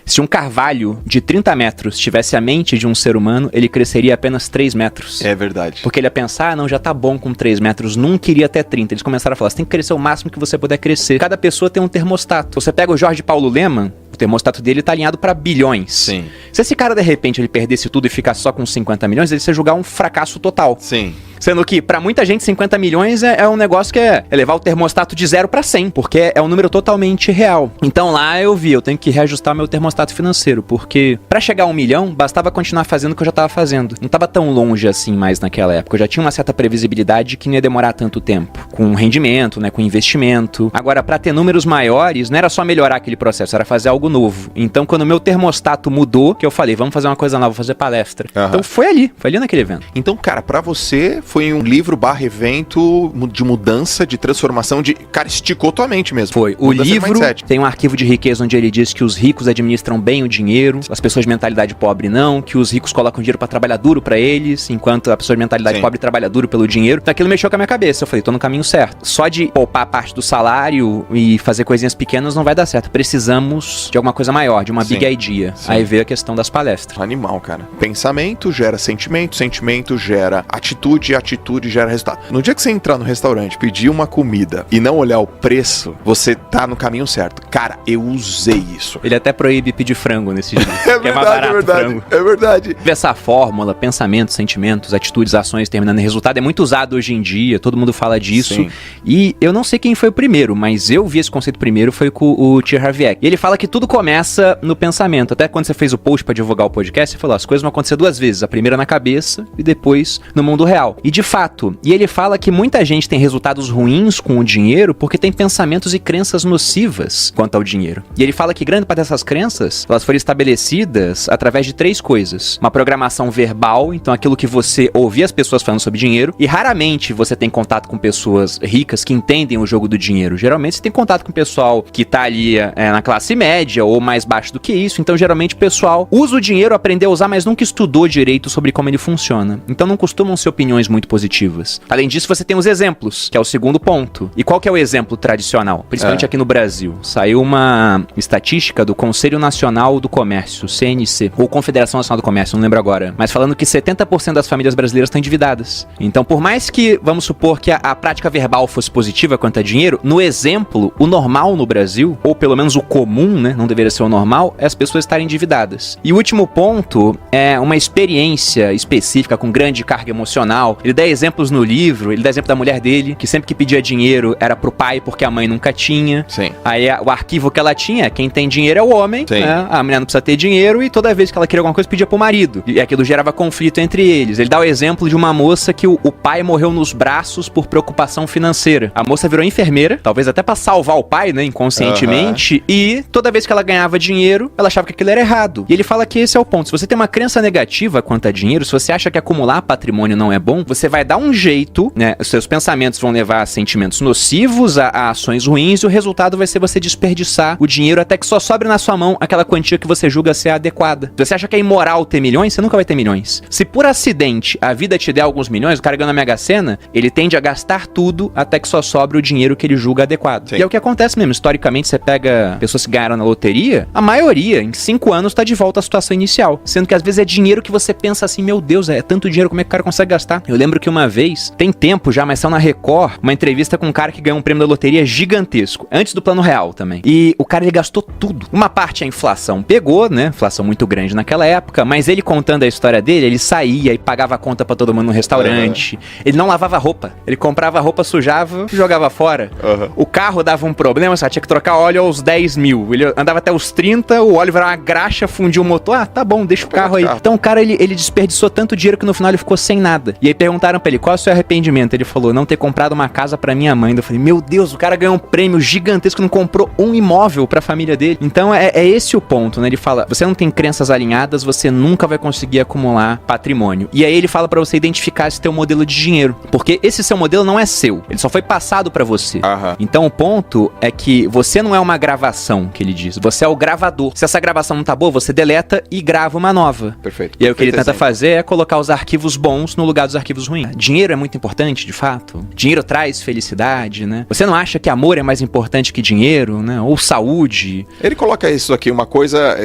Se um carvalho de 30 metros tivesse a mente de um ser humano, ele cresceria apenas 3 metros. É verdade. Porque ele ia pensar, não, já tá bom com 3 metros, nunca iria até 30. Eles começaram a falar, você tem que crescer o máximo que você puder crescer. Cada pessoa tem um termostato. Você pega o Jorge Paulo Lemann, o termostato dele tá alinhado pra bilhões. Sim. Se esse cara, de repente, ele perdesse tudo e ficasse só com 50 milhões, ele ia julgar um fracasso total. Sim. Sendo que, pra muita gente, 50 milhões é um negócio que é levar o termostato de 0 pra 100, porque é um número totalmente real. Então lá eu tenho que reajustar meu termostato financeiro, porque pra chegar a 1 milhão, bastava continuar fazendo o que eu já tava fazendo. Não tava tão longe assim mais naquela época. Eu já tinha uma certa previsibilidade que não ia demorar tanto tempo. Com rendimento, né, com investimento. Agora, pra ter números maiores, não era só melhorar aquele processo, era fazer algo novo. Então, quando o meu termostato mudou, que eu falei, vamos fazer uma coisa nova, vou fazer palestra. Então foi ali naquele evento. Então, cara, pra você foi um livro/evento de mudança, de transformação, cara, esticou tua mente mesmo. Foi. O livro tem um arquivo de riqueza onde ele diz que os ricos administram bem o dinheiro, as pessoas de mentalidade pobre não, que os ricos colocam dinheiro pra trabalhar duro pra eles, enquanto a pessoa de mentalidade pobre trabalha duro pelo dinheiro. Então aquilo mexeu com a minha cabeça. Eu falei, tô no caminho certo. Só de poupar parte do salário e fazer coisinhas pequenas não vai dar certo. Precisamos de alguma coisa maior, de uma big idea. Aí veio a questão das palestras. Animal, cara. Pensamento gera sentimento, sentimento gera atitude, atitude gera resultado. No dia que você entrar no restaurante, pedir uma comida e não olhar o preço, você tá no caminho certo. Cara, eu usei isso. Ele até proíbe pedir frango nesse dia. É verdade, é mais barato, frango. É verdade. Essa fórmula, pensamentos, sentimentos, atitudes, ações terminando em resultado, é muito usado hoje em dia, todo mundo fala disso. Sim. E eu não sei quem foi o primeiro, mas eu vi esse conceito primeiro, foi com o T. Harv Eker. E ele fala que tudo começa no pensamento. Até quando você fez o post pra divulgar o podcast, você falou, as coisas vão acontecer 2 vezes. A primeira na cabeça e depois no mundo real. E de fato, e ele fala que muita gente tem resultados ruins com o dinheiro porque tem pensamentos e crenças nocivas quanto ao dinheiro. E ele fala que grande parte dessas crenças, elas foram estabelecidas através de 3 coisas. Uma programação verbal, então aquilo que você ouvia as pessoas falando sobre dinheiro, e raramente você tem contato com pessoas ricas que entendem o jogo do dinheiro. Geralmente você tem contato com o pessoal que tá ali na classe média ou mais baixo do que isso, então geralmente o pessoal usa o dinheiro, aprendeu a usar, mas nunca estudou direito sobre como ele funciona. Então não costumam ser opiniões muito positivas. Além disso, você tem os exemplos, que é o segundo ponto. E qual que é o exemplo tradicional? Principalmente aqui no Brasil. Saiu uma estatística do Conselho Nacional do Comércio, CNC, ou Confederação Nacional do Comércio, não lembro agora, mas falando que 70% das famílias brasileiras estão endividadas. Então, por mais que, vamos supor que a prática verbal fosse positiva quanto a dinheiro, no exemplo, o normal no Brasil, ou pelo menos o comum, né, não deveria ser o normal, é as pessoas estarem endividadas. E o último ponto é uma experiência específica com grande carga emocional. Ele dá exemplos no livro, ele dá exemplo da mulher dele, que sempre que pedia dinheiro era pro pai porque a mãe nunca tinha. Sim. Aí o arquivo que ela tinha, quem tem dinheiro é o homem, né? A mulher não precisa ter dinheiro e toda vez que ela queria alguma coisa pedia pro marido. E aquilo gerava conflito entre eles. Ele dá o exemplo de uma moça que o pai morreu nos braços por preocupação financeira. A moça virou enfermeira, talvez até pra salvar o pai, né, inconscientemente, e toda vez que ela ganhava dinheiro, ela achava que aquilo era errado. E ele fala que esse é o ponto. Se você tem uma crença negativa quanto a dinheiro, se você acha que acumular patrimônio não é bom, você vai dar um jeito, né? Os seus pensamentos vão levar a sentimentos nocivos, a ações ruins, e o resultado vai ser você desperdiçar o dinheiro até que só sobre na sua mão aquela quantia que você julga ser adequada. Se você acha que é imoral ter milhões, você nunca vai ter milhões. Se por acidente a vida te der alguns milhões, o cara ganhando na Mega Sena, ele tende a gastar tudo até que só sobre o dinheiro que ele julga adequado. Sim. E é o que acontece mesmo. Historicamente, você pega pessoas que ganharam na loteria, a maioria, em 5 anos, tá de volta à situação inicial. Sendo que às vezes é dinheiro que você pensa assim, meu Deus, é tanto dinheiro, como é que o cara consegue gastar? Eu lembro que uma vez, tem tempo já, mas saiu na Record, uma entrevista com um cara que ganhou um prêmio da loteria gigantesco, antes do Plano Real também. E o cara, ele gastou tudo. Uma parte a inflação pegou, né? Inflação muito grande naquela época, mas ele contando a história dele, ele saía e pagava a conta pra todo mundo no restaurante. Ele não lavava roupa. Ele comprava roupa, sujava, jogava fora. O carro dava um problema, só tinha que trocar óleo aos 10 mil. Ele andava até os 30, o óleo virava uma graxa, fundiu o motor. Ah, tá bom, deixa o carro aí. Então o cara, ele desperdiçou tanto dinheiro que no final ele ficou sem nada. E aí perguntaram pra ele, qual é o seu arrependimento? Ele falou, não ter comprado uma casa pra minha mãe. Eu falei, meu Deus, o cara ganhou um prêmio gigantesco, não comprou um imóvel pra família dele. Então é esse o ponto, né? Ele fala, você não tem crenças alinhadas, você nunca vai conseguir acumular patrimônio. E aí ele fala pra você identificar esse teu modelo de dinheiro, porque esse seu modelo não é seu, ele só foi passado pra você. Então o ponto é que você não é uma gravação, que ele diz. diz. Você é o gravador. Se essa gravação não tá boa, você deleta e grava uma nova. Perfeito. E aí o que ele tenta fazer é colocar os arquivos bons no lugar dos arquivos ruins. Dinheiro é muito importante, de fato. Dinheiro traz felicidade, né? Você não acha que amor é mais importante que dinheiro, né? Ou saúde? Ele coloca isso aqui, uma coisa...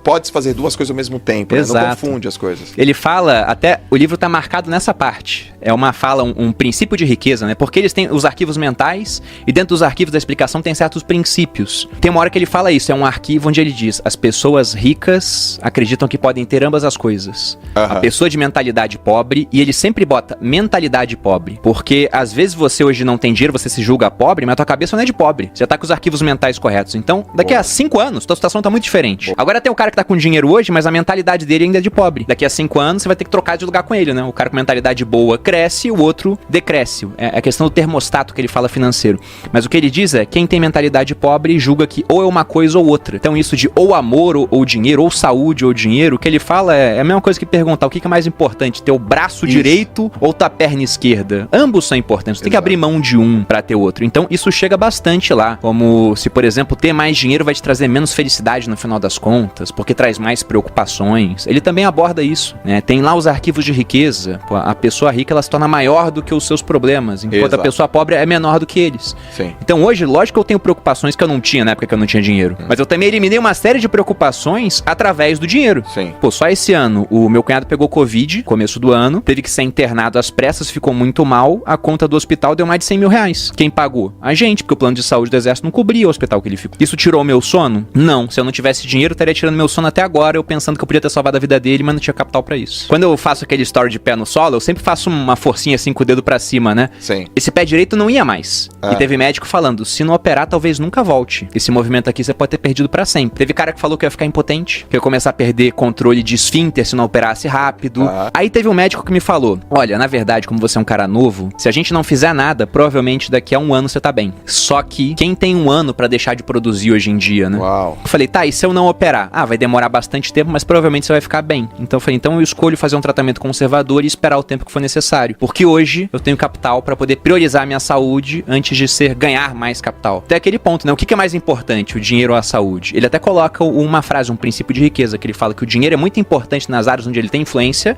Pode-se fazer duas coisas ao mesmo tempo, né? Não confunde as coisas. Ele fala, até o livro tá marcado nessa parte. É uma fala, um princípio de riqueza, né? Porque eles têm os arquivos mentais e dentro dos arquivos da explicação tem certos princípios. Tem uma hora que ele fala isso, é um arquivo onde ele diz: as pessoas ricas acreditam que podem ter ambas as coisas. A pessoa de mentalidade pobre, e ele sempre bota mentalidade pobre, porque às vezes você hoje não tem dinheiro, você se julga pobre, mas a tua cabeça não é de pobre. Você já tá com os arquivos mentais corretos. Então, daqui a 5 anos, tua situação tá muito diferente. Agora tem o cara que tá com dinheiro hoje, mas a mentalidade dele ainda é de pobre. Daqui a 5 anos, você vai ter que trocar de lugar com ele, né? O cara com mentalidade boa cresce, o outro decresce. É a questão do termostato que ele fala financeiro. Mas o que ele diz é, quem tem mentalidade pobre julga que ou é uma coisa ou outra. Então isso de ou amor ou dinheiro, ou saúde ou dinheiro, o que ele fala é a mesma coisa que perguntar o que é mais importante, ter o braço direito ou tua perna esquerda. Ambos são importantes, você tem que abrir mão de um pra ter outro. Então isso chega bastante lá, como se, por exemplo, ter mais dinheiro vai te trazer menos felicidade no final das contas, porque traz mais preocupações. Ele também aborda isso, né? Tem lá os arquivos de riqueza. Pô, a pessoa rica, ela se torna maior do que os seus problemas, enquanto a pessoa pobre é menor do que eles. Sim. Então hoje, lógico que eu tenho preocupações que eu não tinha na época que eu não tinha dinheiro, mas eu também eliminei uma série de preocupações através do dinheiro. Sim. Pô, só esse ano, o meu cunhado pegou Covid, começo do ano, teve que ser internado às pressas, ficou muito mal, a conta do hospital deu mais de 100 mil reais. Quem pagou? A gente, porque o plano de saúde do exército não cobria o hospital que ele ficou. Isso tirou o meu sono? Não. Se eu não tivesse dinheiro, eu estaria tirando meu sono até agora, eu pensando que eu podia ter salvado a vida dele, mas não tinha capital pra isso. Quando eu faço aquele story de pé no solo, eu sempre faço uma forcinha assim com o dedo pra cima, né? Sim. Esse pé direito não ia mais. E teve médico falando, se não operar, talvez nunca volte. Esse movimento aqui você pode ter perdido pra sempre. Teve cara que falou que eu ia ficar impotente, que eu ia começar a perder controle de esfíncter se não operasse rápido. Aí teve um médico que me falou, olha, na verdade, como você é um cara novo, se a gente não fizer nada, provavelmente daqui a 1 ano você tá bem. Só que quem tem 1 ano pra deixar de produzir hoje em dia, né? Uau. Eu falei, tá, e se eu não operar? Ah, vai demorar bastante tempo, mas provavelmente você vai ficar bem. Então eu falei, então eu escolho fazer um tratamento conservador e esperar o tempo que for necessário. Porque hoje eu tenho capital pra poder priorizar a minha saúde antes de ganhar mais capital. Até aquele ponto, né? O que é mais importante, o dinheiro ou a saúde? Ele até coloca uma frase, um princípio de riqueza, que ele fala que o dinheiro é muito importante nas áreas onde ele tem influência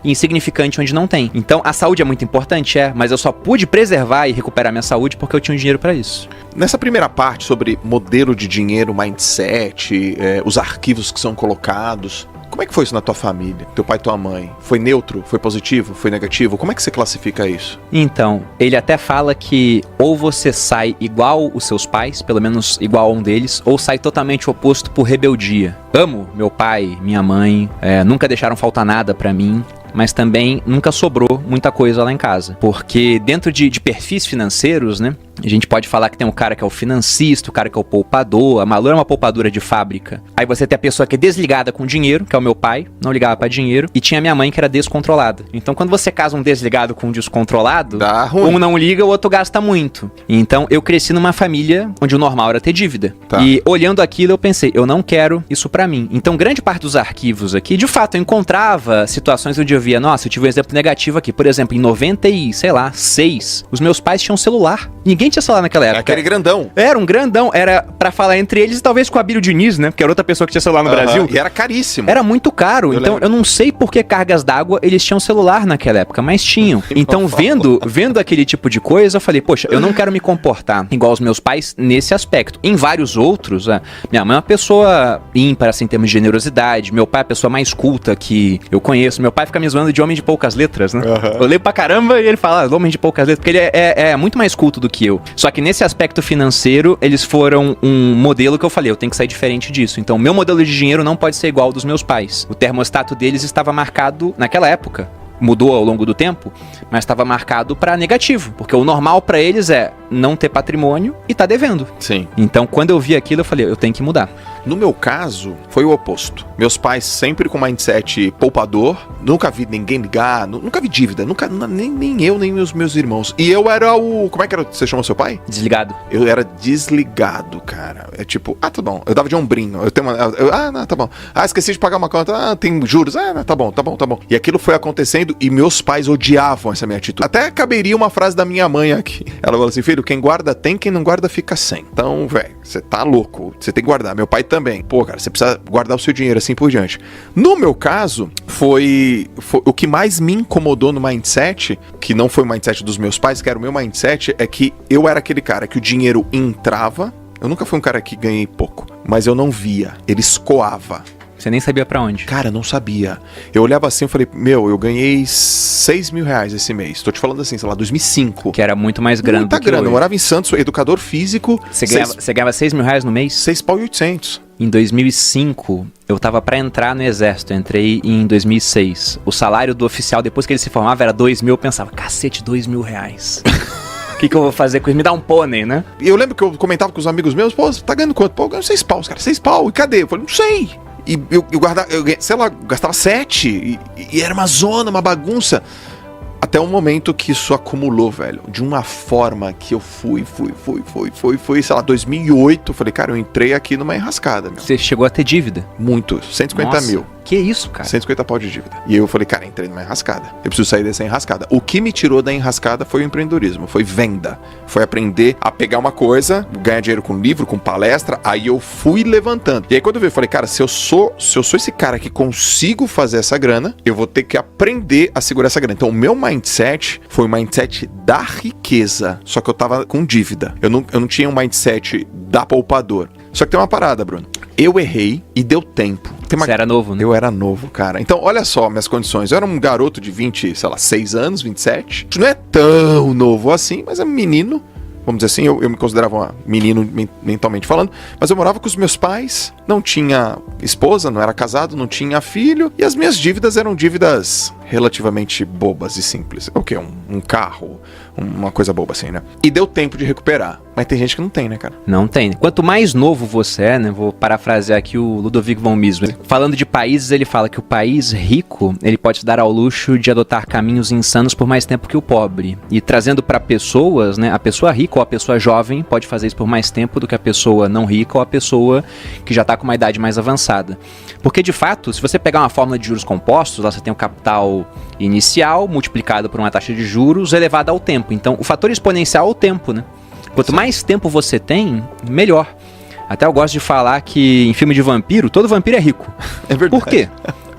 e insignificante onde não tem. Então, a saúde é muito importante, mas eu só pude preservar e recuperar minha saúde porque eu tinha um dinheiro pra isso. Nessa primeira parte sobre modelo de dinheiro, mindset, os arquivos que são colocados, como é que foi isso na tua família? Teu pai e tua mãe? Foi neutro? Foi positivo? Foi negativo? Como é que você classifica isso? Então, ele até fala que ou você sai igual os seus pais, pelo menos igual a um deles, ou sai totalmente oposto por rebeldia. Amo meu pai, minha mãe, nunca deixaram faltar nada pra mim, mas também nunca sobrou muita coisa lá em casa. Porque dentro de perfis financeiros, né? A gente pode falar que tem um cara que é o financista, o cara que é o poupador. A Malu é uma poupadora de fábrica. Aí você tem a pessoa que é desligada com dinheiro, que é o meu pai, não ligava pra dinheiro. E tinha a minha mãe que era descontrolada. Então quando você casa um desligado com um descontrolado, dá ruim. Um não liga, o outro gasta muito. Então eu cresci numa família onde o normal era ter dívida. E olhando aquilo eu pensei, eu não quero isso pra mim. Então grande parte dos arquivos aqui, de fato, eu encontrava situações onde eu via, nossa, eu tive um exemplo negativo aqui. Por exemplo, em 96, os meus pais tinham celular. Ninguém tinha celular naquela época. Aquele grandão. Era um grandão, era pra falar entre eles e talvez com a Abílio Diniz, né? Porque era outra pessoa que tinha celular no Brasil. E era caríssimo. Era muito caro. Eu não sei por que cargas d'água eles tinham celular naquela época, mas tinham. Então vendo aquele tipo de coisa, eu falei, poxa, eu não quero me comportar igual os meus pais nesse aspecto. Em vários outros, minha mãe é uma pessoa ímpar, assim, em termos de generosidade. Meu pai é a pessoa mais culta que eu conheço. Meu pai fica me zoando de homem de poucas letras, né? Eu leio pra caramba e ele fala, homem de poucas letras, porque ele é muito mais culto do que eu. Só que nesse aspecto financeiro, eles foram um modelo que eu falei, eu tenho que sair diferente disso. Então, meu modelo de dinheiro não pode ser igual ao dos meus pais. O termostato deles estava marcado naquela época. Mudou ao longo do tempo, mas estava marcado para negativo, porque o normal para eles é não ter patrimônio e tá devendo. Sim. Então, quando eu vi aquilo, eu falei, eu tenho que mudar. No meu caso, foi o oposto. Meus pais sempre com mindset poupador, nunca vi ninguém ligar, nunca vi dívida, nem eu, nem meus irmãos. E eu era o... Como é que era? Você chamou seu pai? Desligado. Eu era desligado, cara. É tipo, tá bom. Eu dava de ombrinho. Não, tá bom. Esqueci de pagar uma conta. Tem juros. Tá bom. E aquilo foi acontecendo e meus pais odiavam essa minha atitude. Até caberia uma frase da minha mãe aqui. Ela falou assim, filho, quem guarda tem, quem não guarda fica sem. Então, velho, você tá louco. Você tem que guardar. Meu pai também. Pô, cara, você precisa guardar o seu dinheiro assim por diante. No meu caso, foi o que mais me incomodou no mindset, que não foi o mindset dos meus pais, que era o meu mindset, é que eu era aquele cara que o dinheiro entrava. Eu nunca fui um cara que ganhei pouco, mas eu não via. Ele escoava. Você nem sabia pra onde? Cara, não sabia. Eu olhava assim e falei, eu ganhei 6 mil reais esse mês. Tô te falando assim, sei lá, 2005. Que era muito mais grana do que grana. hoje. Eu morava em Santos, sou educador físico. Você ganhava 6 mil reais no mês? 6.800. Em 2005, eu tava pra entrar no exército, eu entrei em 2006. O salário do oficial, depois que ele se formava, era 2 mil, eu pensava, cacete, 2 mil reais. O que eu vou fazer com isso? Me dá um pônei, né? E eu lembro que eu comentava com os amigos meus, pô, você tá ganhando quanto? Pô, eu ganho 6 paus, cara, 6 pau, e cadê? Eu falei, não sei. E eu guardava, sei lá, gastava 7, e era uma zona, uma bagunça. Até o momento que isso acumulou, velho, de uma forma que eu fui, sei lá, 2008, eu falei, cara, eu entrei aqui numa enrascada, meu. Você chegou a ter dívida? Muito, 150 mil. Que isso, cara? 150 pau de dívida. E eu falei, cara, entrei numa enrascada. Eu preciso sair dessa enrascada. O que me tirou da enrascada foi o empreendedorismo, foi venda. Foi aprender a pegar uma coisa, ganhar dinheiro com livro, com palestra, aí eu fui levantando. E aí quando eu vi, eu falei, cara, se eu sou esse cara que consigo fazer essa grana, eu vou ter que aprender a segurar essa grana. Então o meu mindset foi o mindset da riqueza, só que eu tava com dívida. Eu não tinha um mindset da poupador. Só que tem uma parada, Bruno. Eu errei e deu tempo. Você era novo, né? Eu era novo, cara. Então, olha só minhas condições. Eu era um garoto de 26 anos, 27. Não é tão novo assim, mas é um menino. Vamos dizer assim, eu me considerava um menino mentalmente falando. Mas eu morava com os meus pais, não tinha esposa, não era casado, não tinha filho. E as minhas dívidas eram dívidas relativamente bobas e simples. O quê? Um carro, uma coisa boba assim, né? E deu tempo de recuperar. Mas tem gente que não tem, né, cara? Não tem. Quanto mais novo você é, né? Vou parafrasear aqui o Ludovic von Mises. Falando de países, ele fala que o país rico, ele pode se dar ao luxo de adotar caminhos insanos por mais tempo que o pobre. E trazendo para pessoas, né? A pessoa rica ou a pessoa jovem pode fazer isso por mais tempo do que a pessoa não rica ou a pessoa que já tá com uma idade mais avançada. Porque, de fato, se você pegar uma fórmula de juros compostos, lá você tem o capital inicial multiplicado por uma taxa de juros elevada ao tempo. Então, o fator exponencial é o tempo, né? Quanto mais tempo você tem, melhor. Até eu gosto de falar que em filme de vampiro, todo vampiro é rico. É verdade. Por quê?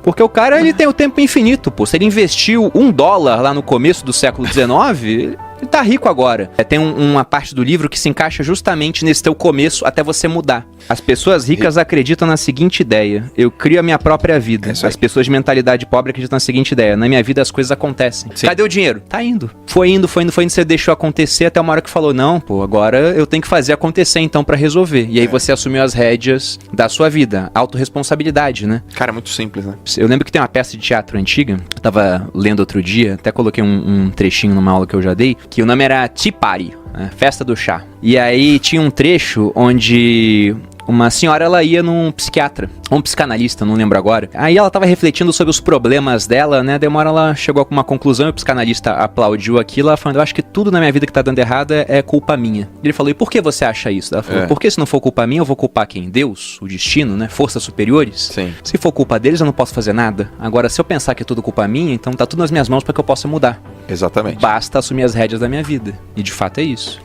Porque o cara, ele tem o tempo infinito, pô. Se ele investiu $1 lá no começo do século XIX, ele tá rico agora. Tem uma parte do livro que se encaixa justamente nesse teu começo até você mudar. As pessoas ricas acreditam na seguinte ideia: eu crio a minha própria vida. As pessoas de mentalidade pobre acreditam na seguinte ideia: na minha vida as coisas acontecem. Sim. Cadê o dinheiro? Tá indo. Foi indo, você deixou acontecer até uma hora que falou, não, pô, agora eu tenho que fazer acontecer então pra resolver. E aí você assumiu as rédeas da sua vida. Autorresponsabilidade, né? Cara, é muito simples, né? Eu lembro que tem uma peça de teatro antiga, eu tava lendo outro dia, até coloquei um trechinho numa aula que eu já dei, que o nome era Tea Party, né? Festa do chá. E aí tinha um trecho onde uma senhora, ela ia num psiquiatra, ou um psicanalista, não lembro agora. Aí ela tava refletindo sobre os problemas dela, né? Daí uma hora ela chegou com uma conclusão e o psicanalista aplaudiu aquilo, ela falando, eu acho que tudo na minha vida que tá dando errado é culpa minha. Ele falou, e por que você acha isso? Ela falou, porque se não for culpa minha, eu vou culpar quem? Deus? O destino, né? Forças superiores? Sim. Se for culpa deles, eu não posso fazer nada. Agora, se eu pensar que é tudo culpa minha, então tá tudo nas minhas mãos para que eu possa mudar. Exatamente. Basta assumir as rédeas da minha vida. E de fato é isso.